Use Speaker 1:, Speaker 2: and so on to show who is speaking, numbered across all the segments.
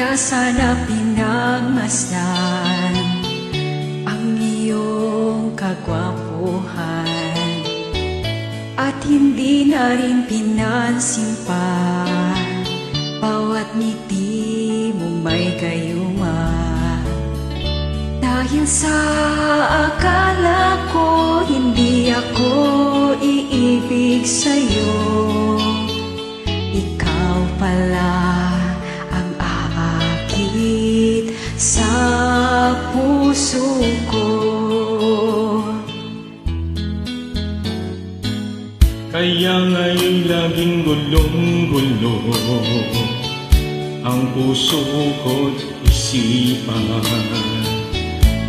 Speaker 1: na sana pinagmasdan ang iyong kagwapuhan, at hindi na rin pinansin pa bawat ngiti mo may gayuma. Dahil sa akala ko hindi ako iibig sa'yo, ikaw pala ang aakit sa puso ko.
Speaker 2: Kaya nga'y laging gulong-gulo ang puso ko't isipan.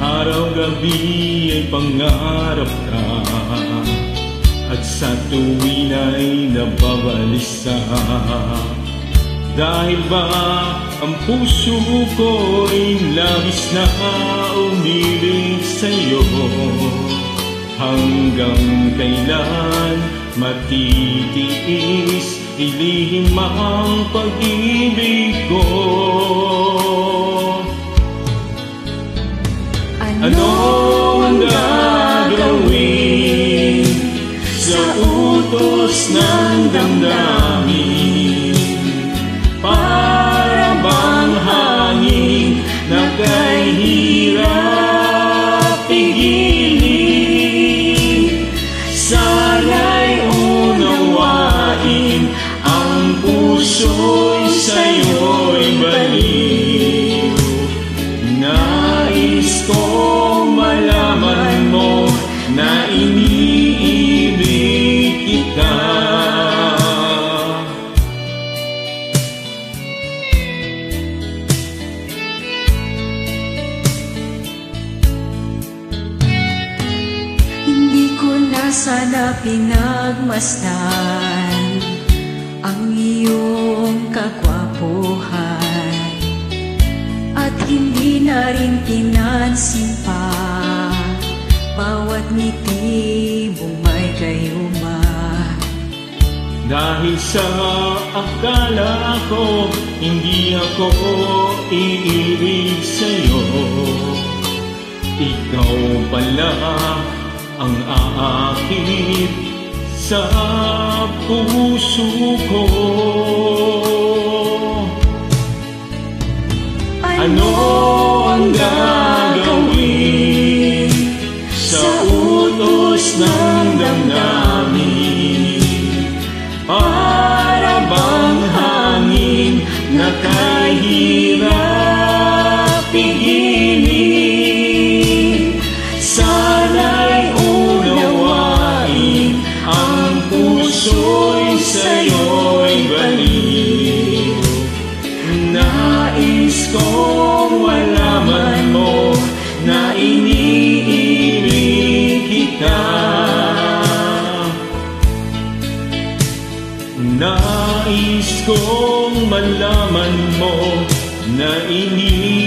Speaker 2: Araw-gabi ay pangarap ka, at sa tuwin ay nababalisa. Dahil ba ang puso ko'y labis na umiling sa'yo? Hanggang kailan matitiis ilihim ang pag-ibig ko? Ano ang gagawin sa utos ng damdamin? Para bang hangin na kay hirap pigilin? Sana'y unawain ang puso'y sa'yo'y baliw. Nais kong malaman mo na iniibig kita.
Speaker 1: Hindi ko na sana pinagmasdan ang iyong kagwapuhan, at hindi na rin pinansin pa bawat ngiti mo may gayuma.
Speaker 2: Dahil sa akala ko hindi ako iibig sa'yo, ikaw pala ang aakit sa puso ko. Ano ang gagawin sa utos ng damdamin? Para bang hangin na kahirap pigilin? Sana'y unawain ang puso'y sa'yo'y baliw. Nais kong malaman mo na iniibig kita. Nais kong malaman mo na iniibig